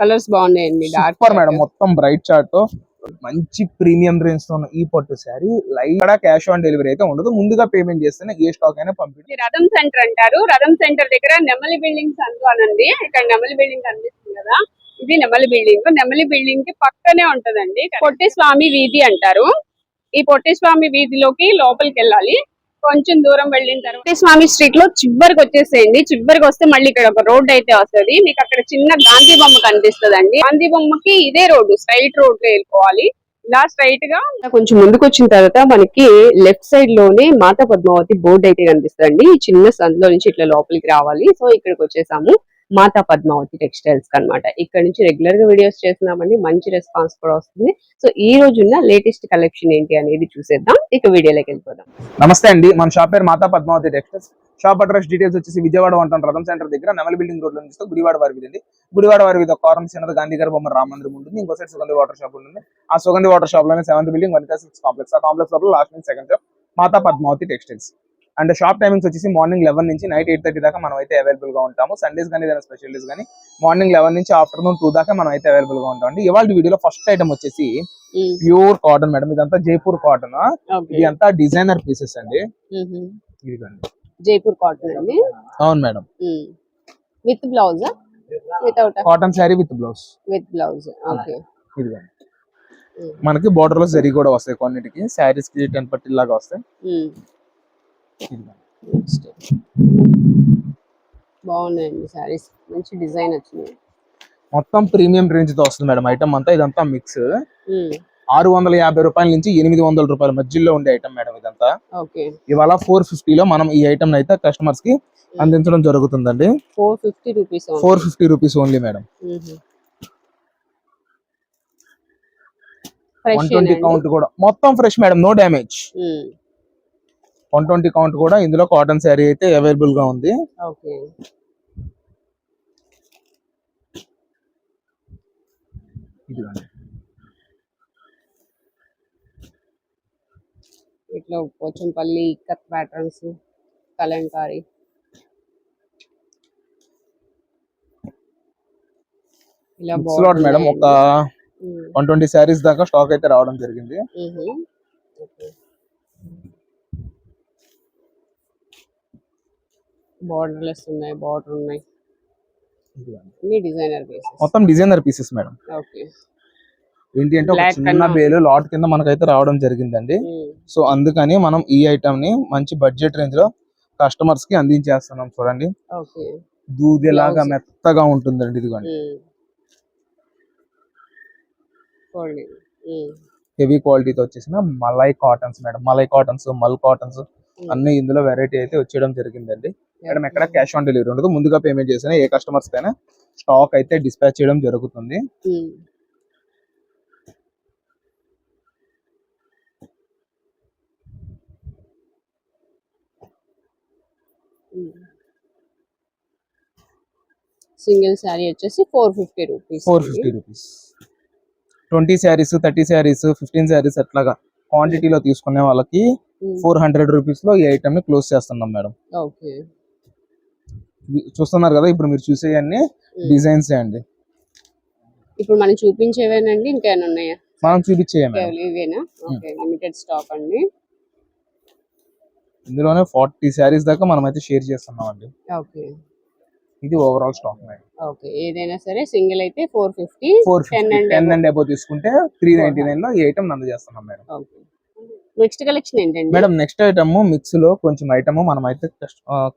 Colours బాగున్నాయండి. Dark super madam, మొత్తం bright chart తో మంచి ప్రీమియం రేంజ్ తో ఉన్న ఈ పట్టు శారీ లైట్ కూడా క్యాష్ ఆన్ డెలివరీ అయితే ఉండదు. ముందుగా పేమెంట్ చేస్తేనే ఏ స్టాక్ అయినా పంపించి. రథం సెంటర్ అంటారు. రథం సెంటర్ దగ్గర నెమలి బిల్డింగ్స్ అనుకోనండి. ఇక్కడ నెమలి బిల్డింగ్ కనిపిస్తుంది కదా, ఇది నెమలి బిల్డింగ్. నెమలి బిల్డింగ్ కి పక్కనే ఉంటదండి పొట్టి స్వామి వీధి అంటారు. ఈ పొట్టి స్వామి వీధిలోకి లోపలికి వెళ్ళాలి. కొంచెం దూరం వెళ్ళిన తర్వాత పొట్టి స్వామి స్ట్రీట్ లో చివరికి వచ్చేసేయండి. చివరికి వస్తే మళ్ళీ ఇక్కడ ఒక రోడ్ అయితే వస్తుంది. మీకు అక్కడ చిన్న గాంధీ బొమ్మ కనిపిస్తదండి. గాంధీ బొమ్మకి ఇదే రోడ్డు, స్ట్రైట్ రోడ్ లో వెళ్ళిపోవాలి. ఇలా స్ట్రైట్ గా కొంచెం ముందుకు వచ్చిన తర్వాత మనకి లెఫ్ట్ సైడ్ లోనే మాతా పద్మావతి బోర్డు అయితే కనిపిస్తుంది. ఈ చిన్న సందులో నుంచి ఇట్లా లోపలికి రావాలి. సో ఇక్కడికి వచ్చేసాము మాతా పద్మావతి టెక్స్టైల్స్ అన్నమాట. ఇక్కడ నుంచి రెగ్యులర్ గా వీడియోస్ చేస్తున్నామండి, మంచి రెస్పాన్స్ కూడా వస్తుంది. సో ఈ రోజు ఉన్న లేటెస్ట్ కలెక్షన్ ఏంటి అనేది చూసేద్దాం. ఇక వీడియోలోకి వెళ్ళిపోదాం. నమస్తే అండి, మన షాప్ పేరు Mata Padmavati textiles. Shop address details వచ్చేసి విజయవాడ ఉంటాం రథం సెంటర్ దగ్గర నెమలి బిల్డింగ్ రోడ్ లో నుంచి గుడివాడ వారి వీధి. గుడివాడ వారి వీధి ఒక కారం చిన్నది గాంధీ గారి బొమ్మ రామ మందిరం ఉంటుంది. ఇంకో సైడ్ సుగంధి వాటర్ షాప్ ఉంటుంది. ఆ సుగంధి వాటర్ షాప్ లోనే 7th building Vanitha six complex. ఆ కాంప్లెక్స్ లోపల లాస్ట్ నుంచి second shop Mata Padmavati textiles. And shop timings వచ్చేసి మార్నింగ్ 11 నుంచి నైట్ 8:30 దాకా మనం అయితే అవైలబుల్ గా ఉంటాము. సండేస్ కానీ ఏదైనా స్పెషల్ డేస్ కానీ మార్నింగ్ 11 నుంచి ఆఫ్టర్నూన్ 2 దాకా మనం అయితే అవైలబుల్ గా ఉంటాం. ఇవాళ వీడియోలో ఫస్ట్ ఐటమ్ వచ్చేసి ప్యూర్ కాటన్ మేడం. ఇదంతా జైపూర్ కాటన్. ఇది అంతా డిజైనర్ పీసెస్ అండి. ఇదిగోండి జైపూర్ కాటన్ అండి. అవును madam, with blouse without cotton sari with blouse. With blouse. Okay. ఇదిగోండి మనకి బోర్డర్ లో జరీ కూడా వస్తాయి, కొన్నిటికి శారీస్ కి 10 పట్టీ లాగా వస్తాయి. బాగున్నాయండి శారీస్, మంచి డిజైన్ వచ్చినాయి. మొత్తం ప్రీమియం రేంజ్ తో వస్తుంది మేడం ఐటమ్ అంతా. ఇదంతా మిక్స్ 650 రూపాయల నుంచి 800 రూపాయల మధ్యలో ఉండే ఐటమ్ మేడం ఇదంతా. ఇవాళ 450 లో మనం ఈ ఐటమ్ అయితే కస్టమర్స్ కి అందించడం జరుగుతుందండి. 450 రూపీస్ ఓన్లీ మేడం. 120 కౌంట్ కూడా మొత్తం fresh madam, no damage. 120 count కూడా ఇందులో కాటన్ శారీ అయితే అవైలబుల్ గా ఉంది. ఇట్లా Pochampally cut patterns, Kalamkari. Madam ఒక 120 శారీస్ దాకా స్టాక్ అయితే రావడం జరిగింది. బోర్డర్లెస్ ఉన్నాయి, బార్డర్ ఉన్నాయి, డిజైనర్ పీసెస్. మొత్తం డిజైనర్ పీసెస్ మేడం. ఓకే. ఏంటి అంటే ఒక చిన్న బేలు లాట్ కింద మనకైతే రావడం జరిగిందండి. సో అందుకని మనం ఈ ఐటమ్ ని మంచి బడ్జెట్ రేంజ్ లో కస్టమర్స్ కి అందించేస్తున్నాం. చూడండి దూదిలాగా మెత్తగా ఉంటుందండి. ఇదిగోండి హెవీ క్వాలిటీతో వచ్చేసిన malai cottons madam. Malai cottons, మల్ కాటన్స్ అన్ని ఇందులో వెరైటీ అయితే వచ్చేయడం జరిగిందండి. మేడం ఎక్కడ క్యాష్ ఆన్ డెలివరీ ఉండదు. ముందుగా పేమెంట్ చేసిన ఏ కస్టమర్స్ కైనా స్టాక్ అయితే డిస్పాచ్ చేయడం జరుగుతుంది. సింగిల్ శారీ వచ్చేసి 450 రూపీస్. 450 రూపీస్. 20 శారీస్, 30 శారీస్, 15 శారీస్ అట్లాగా క్వాంటిటీలో తీసుకునే వాళ్ళకి 400 రూపీస్ లో ఈ ఐటమ్ ని క్లోజ్ చేస్తున్నాం మేడం. ఓకే. చూస్తున్నారు కదా, ఇప్పుడు మీరు చూసేవన్నీ డిజైన్స్ అండి. ఇప్పుడు మనం చూపించేవేనండి, ఇంకేమైనా ఉన్నాయా? మనం చూపించేయమే ఇవేనా? ఓకే, లిమిటెడ్ స్టాక్ అండి. ఇందులోనే 40 శారీస్ దాకా మనం అయితే షేర్ చేస్తున్నాం అండి. ఓకే. ఇది ఓవరాల్ స్టాక్ మేడం. ఓకే. ఏదైనా సరే సింగిల్ అయితే 450, 10 అండ్ అబౌవ్ తీసుకుంటే 399 లో ఈ ఐటమ్ అందజేస్తున్నాం మేడం. ఓకే. నెక్స్ట్ కలెక్షన్ ఏంటండి మేడం? నెక్స్ట్ ఐటమ్ మిక్స్ లో కొంచెం ఐటమ్ మనం అయితే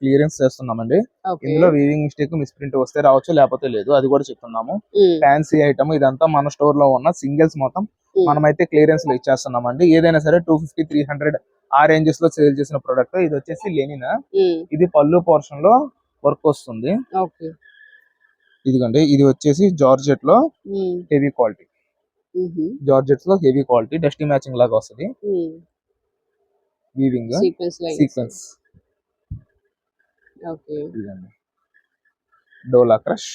క్లియరెన్స్ చేస్తున్నామండి. ఇందులో వీవింగ్ మిస్టేక్, మిస్ప్రింట్ వస్తే రావచ్చు, లేకపోతే లేదు, అది కూడా చెప్తున్నాము. ఫ్యాన్సీ ఐటమ్ ఇదంతా మన స్టోర్ లో ఉన్న సింగిల్స్ మొత్తం మనం అయితే క్లియరెన్స్ లో ఇచ్చేస్తున్నామండి. ఏదైనా సరే 250, 300 ఆ రేంజెస్ లో సేల్ చేసిన ప్రొడక్ట్. ఇది వచ్చేసి లెనిన్. ఇది పళ్ళు పోర్షన్ లో వర్క్ వస్తుంది. ఇదిగండి ఇది వచ్చేసి జార్జెట్ లో హెవీ క్వాలిటీ. జార్జెట్స్ లో హెవీ క్వాలిటీ డస్టీ మ్యాచింగ్ లాగా వస్తుంది. Weaving sequence. ఓకే. డోలా క్రష్.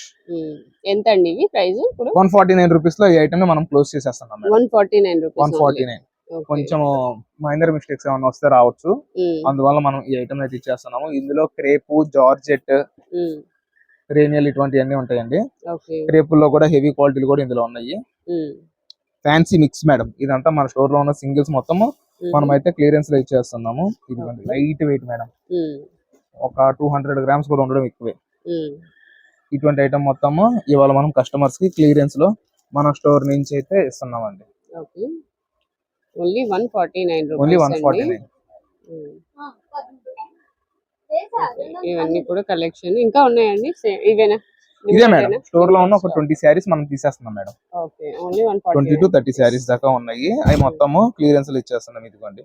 ఎంత అండి ఇవి ప్రైస్? ఇప్పుడు 149 రూపీస్ లో ఈ ఐటమ్ ని మనం క్లోజ్ చేసేస్తున్నాం. 149 రూపీస్. 149. కొంచెం మైనర్ మిస్టేక్స్ ఏమైనా వస్తే రావచ్చు, అందువల్ల మనం ఈ ఐటమ్ అయితే ఇచ్చేస్తున్నాము. ఇందులో క్రేపు, జార్జెట్, రేనియల్ ఇటువంటివన్నీ ఉంటాయండి. ఓకే. క్రేపుల్లో కూడా హెవీ క్వాలిటీలు కూడా ఇందులో ఉన్నాయి. ఫ్యాన్సీ మిక్స్ మేడం, ఇదంతా మన స్టోర్ లో ఉన్న సింగిల్స్ మొత్తం మనం అయితే క్లియరెన్స్ లో ఇచ్చేస్తున్నాము. ఇదిగోండి లైట్ వెయిట్ మేడం, ఒక 200 గ్రామ్స్ కూడా ఉండడం ఎక్కువే. ఇటువంటి ఐటమ్ మొత్తము ఇవాళ మనం కస్టమర్స్ కి క్లియరెన్స్ లో మన స్టోర్ నుంచి అయితే ఇస్తున్నామండి. Only 149 only rupees 149. ఇవన్నీ కూడా కలెక్షన్ ఇంకా ఉన్నాయండి. ఇవేనా? ఇదే మేడం, స్టోర్ లో ఉన్న ఒక 20 శారీస్ మనం తీసేస్తున్నాం madam. Okay, only 20 to 30 saris దాకా ఉన్నాయి. అవి మొత్తము క్లియరెన్స్ లో ఇచ్చేస్తున్నాం. ఇదిగోండి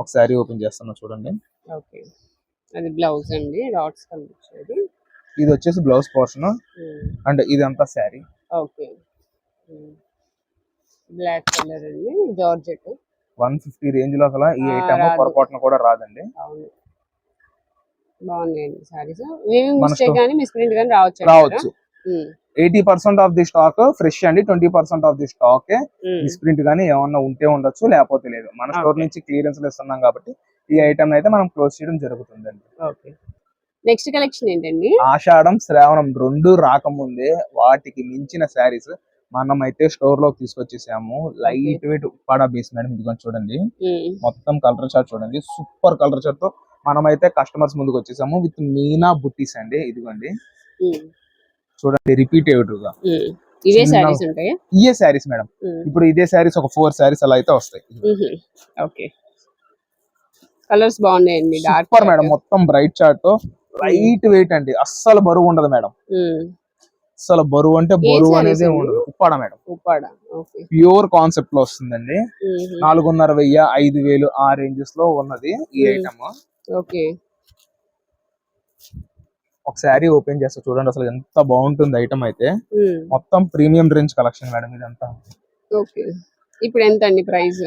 ఒక శారీ ఓపెన్ చేస్తున్నాం చూడండి. ఓకే, అది బ్లౌజ్ అండి, డాట్స్ కనిపించేది. ఇది వచ్చేసి బ్లౌజ్ పోర్షన్ అండ్ ఇదంతా శారీ. ఓకే, బ్లాక్ కలర్ అండి, జార్జెట్. 150 రేంజ్ లో అసలు ఈ ఐటమ్ పొరపాటున కూడా రాదండి. అవును, బాగున్నాయండి సారీస్. మిస్టేక్ కానీ మిస్ప్రింట్ కానీ రావచ్చు. 80% ఆఫ్ ది స్టాక్ ఫ్రెష్ అండి, 20% ఆఫ్ ది స్టాక్ మిస్ప్రింట్ గానీ ఏమన్నా ఉంటే ఉండొచ్చు, లేకపోతే లేదు. మన స్టోర్ నుంచి క్లియరెన్స్ లో ఇస్తున్నాం కాబట్టి ఈ ఐటమ్ అయితే మనం క్లోజ్ చేయడం జరుగుతుందండి. ఓకే, నెక్స్ట్ కలెక్షన్ ఏంటండి? ఆషాఢం శ్రావణం రెండు రాకముందే వాటికి మించిన శారీస్ మనం అయితే స్టోర్ లోకి తీసుకొచ్చేసాము. Light weight Uppada base madam, ఇదిగోండి చూడండి. మొత్తం కలర్ చార్ట్ చూడండి, సూపర్ కలర్ చార్ట్ తో మనం అయితే కస్టమర్స్ ముందుకు వచ్చేసాము విత్ మీనా బుట్టీస్ అండి. ఇదిగోండి చూడండి, రిపీటెడ్ గా ఇవే శారీస్ ఉంటాయి. ఇవే శారీస్ మేడం. ఇప్పుడు ఇదే శారీస్ ఒక 4 శారీస్ అలా అయితే వస్తాయి. ఓకే, కలర్స్ బాగున్నాయండి. సూపర్ మేడం, మొత్తం బ్రైట్ చార్ట్ తో లైట్ వెయిట్ అండి, అస్సలు బరువు ఉండదు మేడం. అసలు బరువు అంటే బరువు అనేది ఉండదు. Uppada madam, Uppada. Pure concept లో వస్తుందండి. 4,500, 5,000 ఆ రేంజెస్ లో ఉన్నది ఈ ఐటమ్. ఓకే, ఒక శారీ ఓపెన్ చేస్తే చూడండి అసలు ఎంత బాగుంటుంది ఐటమ్ అయితే. మొత్తం ప్రీమియం రేంజ్ కలెక్షన్ మేడం ఇదంతా. ఓకే, ఇప్పుడు ఎంత అండి ప్రైస్?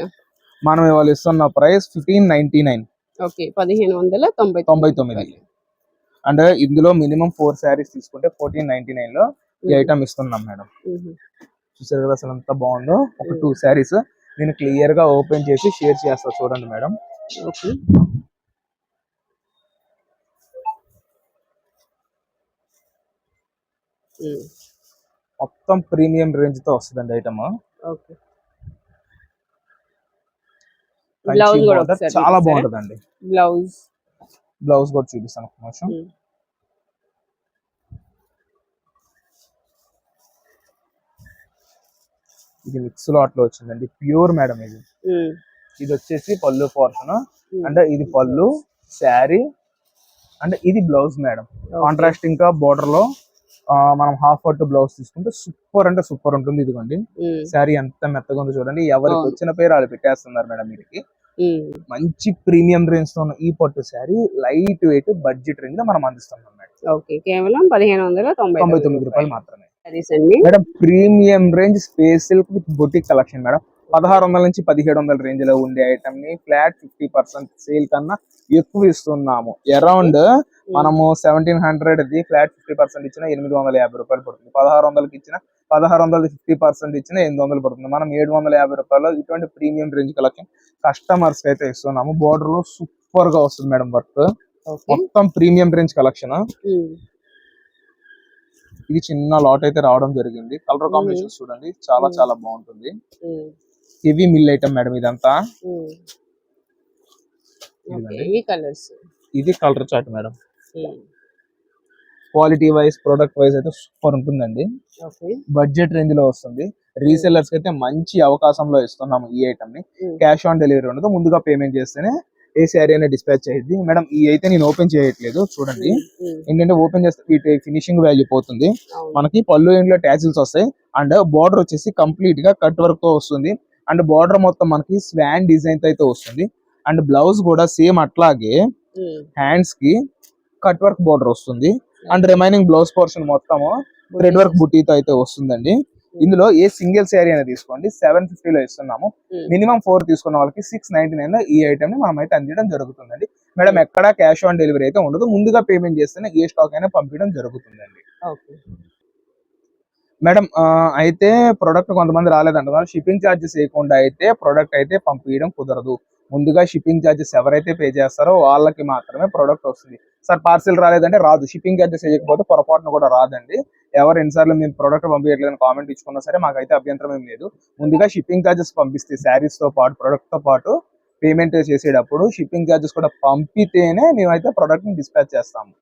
మనం ఇవాళ ఇస్తున్న ప్రైస్ 1599. ఓకే, 1599. అంటే ఇందులో మినిమం 4 శారీస్ తీసుకుంటే 1499 లో ఈ ఐటమ్ ఇస్తున్నాం మేడం. చూసారు కదా అసలు ఎంత బాగుందో. ఒక 2 శారీస్ నేను క్లియర్ గా ఓపెన్ చేసి షేర్ చేస్తా చూడండి మేడం. ఓకే, మొత్తం ప్రీమియం రేంజ్ తో వస్తుందండి ఐటమ్. ఓకే, బ్లౌజ్ కూడా చాలా బాగుంటుందండి. బ్లౌజ్ కూడా చూపిస్తాను ఒక నిమిషం. ఇది మిక్స్ లో అట్లా వచ్చిందండి, ప్యూర్ మేడం. ఇది వచ్చేసి పళ్ళు పోర్షన్ అంటే ఇది పళ్ళు శారీ అంటే ఇది బ్లౌజ్ మేడం. కాంట్రాస్ట్ ఇంకా బోర్డర్ లో మనం హాఫ్ పట్టు బ్లౌజ్ తీసుకుంటే సూపర్ అంటే సూపర్ ఉంటుంది. ఇదిగోండి శారీ ఎంత మెత్తగా ఉందో చూడండి. ఎవరికి వచ్చిన పేరు వాళ్ళు పెట్టేస్తున్నారు మేడం. వీటికి మంచి ప్రీమియం రేంజ్ తో ఉన్న ఈ పట్టు sari light weight budget range లో మనం అందిస్తున్నాం మేడం. ఓకే, కేవలం 1599 రూపాయలు మాత్రమే madam. Premium range space silk with boutique collection madam. 1600 నుంచి 1700 రేంజ్ లో ఉండే ఐటమ్ ని ఫ్లాట్ 50% సేల్ కన్నా ఎక్కువ ఇస్తున్నాము. అరౌండ్ మనము 1700 ది ఫ్లాట్ 50% ఇచ్చిన 850 రూపాయలు పడుతుంది. 1600కి ఇచ్చిన 1600 50% ఇచ్చిన 800 పడుతుంది. మనం 750 రూపాయలు ఇటువంటి ప్రీమియం రేంజ్ కలెక్షన్ కస్టమర్స్ కి అయితే ఇస్తున్నాము. బోర్డర్ లో సూపర్ గా వస్తుంది మేడం వర్క్. మొత్తం ప్రీమియం రేంజ్ కలెక్షన్. ఇది చిన్న లాట్ అయితే రావడం జరిగింది. కలర్ కాంబినేషన్ చూడండి, చాలా చాలా బాగుంటుంది. హెవీ మిల్ ఐటమ్ మేడం ఇదంతా. ఇది colour chart madam. Quality wise product wise అయితే సూపర్ ఉంటుందండి. బడ్జెట్ రేంజ్ లో వస్తుంది. రీసెల్లర్స్ కి అయితే మంచి అవకాశంలో ఇస్తున్నాము ఈ ఐటమ్ ని. క్యాష్ ఆన్ డెలివరీ ఉండదు, ముందుగా పేమెంట్ చేస్తేనే ఏ శారీ అనేది డిస్పాచ్ అయ్యింది మేడం. ఈ అయితే నేను ఓపెన్ చేయట్లేదు చూడండి, ఏంటంటే ఓపెన్ చేస్తే వీటి ఫినిషింగ్ వాల్యూ పోతుంది. మనకి పళ్ళు ఎండ్లో ట్యాసిల్స్ వస్తాయి అండ్ బార్డర్ వచ్చేసి కంప్లీట్ గా కట్ వర్క్ తో వస్తుంది. అండ్ బార్డర్ మొత్తం మనకి స్వాన్ డిజైన్ తో అయితే వస్తుంది. అండ్ బ్లౌజ్ కూడా సేమ్ అట్లాగే హ్యాండ్స్ కి కట్ వర్క్ బార్డర్ వస్తుంది. అండ్ రిమైనింగ్ బ్లౌజ్ పోర్షన్ మొత్తము థ్రెడ్ వర్క్ బుటీతో అయితే వస్తుందండి. ఇందులో ఏ సింగిల్ శారీ అనేది తీసుకోండి 750 లో ఇస్తున్నాము. మినిమం 4 తీసుకున్న వాళ్ళకి 699 లో ఈ ఐటమ్ ని మనం అయితే అందించడం జరుగుతుందండి మేడం. ఎక్కడ క్యాష్ ఆన్ డెలివరీ అయితే ఉండదు, ముందుగా పేమెంట్ చేస్తేనే ఏ స్టాక్ అయినా పంపించడం జరుగుతుందండి మేడం. అయితే ప్రొడక్ట్ కొంతమంది రాలేదంటున్నారు, షిప్పింగ్ ఛార్జెస్ వేయకుండా అయితే ప్రొడక్ట్ అయితే పంపించడం కుదరదు. ముందుగా షిప్పింగ్ ఛార్జెస్ ఎవరైతే పే చేస్తారో వాళ్ళకి మాత్రమే ప్రొడక్ట్ వస్తుంది. సార్ పార్సిల్ రాలేదంటే రాదు, షిప్పింగ్ చార్జెస్ వేయకపోతే పొరపాటున కూడా రాదండి. ఎవరు ఎన్నిసార్లు మేము ప్రోడక్ట్ పంపించట్లేదని కామెంట్ ఇచ్చుకున్నా సరే మాకైతే అభ్యంతరం ఏం లేదు. ముందుగా షిప్పింగ్ చార్జెస్ పంపిస్తే శారీస్ తో పాటు ప్రొడక్ట్ తో పాటు పేమెంట్ చేసేటప్పుడు షిప్పింగ్ చార్జెస్ కూడా పంపితేనే మేమైతే ప్రొడక్ట్ ని డిస్పాచ్ చేస్తాము.